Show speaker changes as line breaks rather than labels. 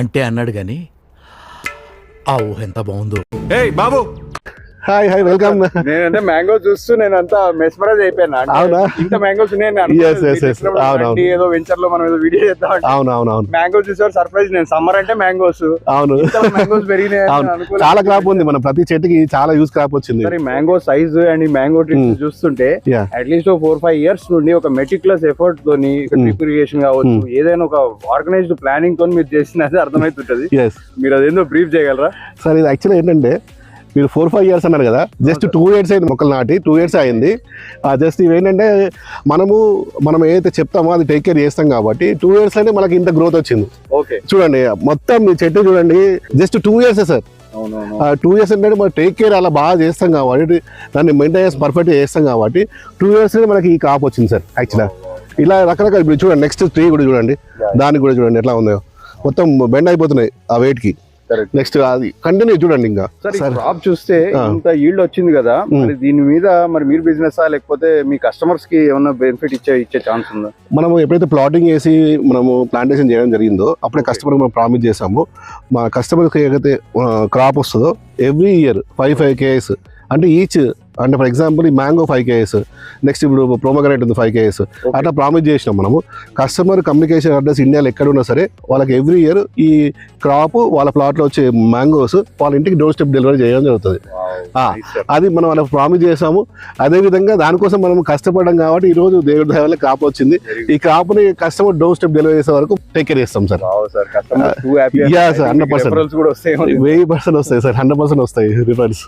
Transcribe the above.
అంటే అన్నాడు గాని ఆ ఊహ ఎంత బాగుందో.
ఏయ్ బాబు,
హాయ్ హాయ్ వెల్కమ్.
నేనంటే మ్యాంగో చూస్తూ నేనంతా మెస్మరైజ్ అయిపోయాను.
అవునా?
ఇంత మ్యాంగోస్ ఏదో వెంచర్ లో మనం ఏదో వీడియో చేద్దాం.
అవునవునవును,
మ్యాంగోస్ చూసారు సర్ప్రైజ్. నేను సమ్మర్ అంటే మ్యాంగోస్,
అవును
మ్యాంగోస్ పెరిగినాయి.
చాలా క్రాప్ ఉంది మన ప్రతి చెట్టుకి, చాలా యూస్ క్రాప్ వచ్చింది.
సరే మ్యాంగో సైజ్ అండ్ ఈ మ్యాంగో ట్రీస్ చూస్తుంటే అట్లీస్ట్ 4-5 years నుండి ఒక మెటిక్యులస్ ఎఫర్ట్ తోని డ్రిప్ ఇరిగేషన్ కావచ్చు, ఏదైనా ఒక ఆర్గనైజ్డ్ ప్లానింగ్ తోని మీరు చేసినది అర్థమవుతుంటది. మీరు అదేందో బ్రీఫ్ చేయగలరా?
సార్ ఇది యాక్చువల్లీ ఏంటంటే మీరు 4-5 years అన్నారు కదా, జస్ట్ 2 years అయింది మొక్కలు నాటి, 2 years అయింది. జస్ట్ ఇవేంటంటే మనం ఏదైతే చెప్తామో అది టేక్ కేర్ చేస్తాం కాబట్టి 2 years అంటే మనకి ఇంత గ్రోత్ వచ్చింది.
ఓకే
చూడండి మొత్తం మీ చెట్టు చూడండి, జస్ట్ 2 years సార్. 2 years అంటే మనం టేక్ కేర్ అలా బాగా చేస్తాం కాబట్టి, దాన్ని మెయింటెనెన్స్ పర్ఫెక్ట్గా చేస్తాం కాబట్టి 2 years మనకి ఈ క్రాప్ వచ్చింది సార్. యాక్చువల్గా ఇలా రకరకాల ఇప్పుడు చూడండి, నెక్స్ట్ ట్రీ కూడా చూడండి, దానికి కూడా చూడండి ఎట్లా ఉందో, మొత్తం బెండ్ అయిపోతున్నాయి ఆ వెయిట్ కి. నెక్స్ట్ అది కంటిన్యూ చూడండి. ఇంకా
క్రాప్ చూస్తే ఇంత ఈల్డ్ వచ్చింది కదా, మరి దీని మీద మరి మీరు బిజినెస్ లేకపోతే మీ కస్టమర్స్ కి ఏమన్నా బెనిఫిట్ ఇచ్చే ఛాన్స్ ఉందా?
మనం ఎప్పుడైతే ప్లాటింగ్ చేసి మనము ప్లాంటేషన్ చేయడం జరిగిందో అప్పుడే కస్టమర్ మనం ప్రామిస్ చేసాము, మా కస్టమర్కి ఏదైతే క్రాప్ వస్తుందో ఎవ్రీ ఇయర్ 5 kgs అంటే ఈచ్, అంటే ఫర్ ఎగ్జాంపుల్ ఈ మ్యాంగో 5 kgs, నెక్స్ట్ ఇప్పుడు ప్రోమోగ్రానేట్ ఉంది 5 kgs, అట్లా ప్రామిస్ చేసినాం మనము. కస్టమర్ కమ్యూనికేషన్ అడ్రస్ ఇండియాలో ఎక్కడ ఉన్నా సరే వాళ్ళకి ఎవ్రీ ఇయర్ ఈ క్రాప్ వాళ్ళ ప్లాట్లో వచ్చే మ్యాంగోస్ వాళ్ళ ఇంటికి డోర్ స్టెప్ డెలివరీ చేయడం జరుగుతుంది. అది మనం వాళ్ళకి ప్రామిస్ చేసాము. అదేవిధంగా దానికోసం మనం కష్టపడడం కాబట్టి ఈ రోజు దేవుడి దయ వల్ల క్రాప్ వచ్చింది. ఈ క్రాప్ ని కస్టమర్ డోర్ స్టెప్ డెలివరీ చేసే వరకు టేక్ కేర్ చేస్తాం సార్.
100%
100% వస్తాయి సార్, 100% వస్తాయి రిఫండ్స్.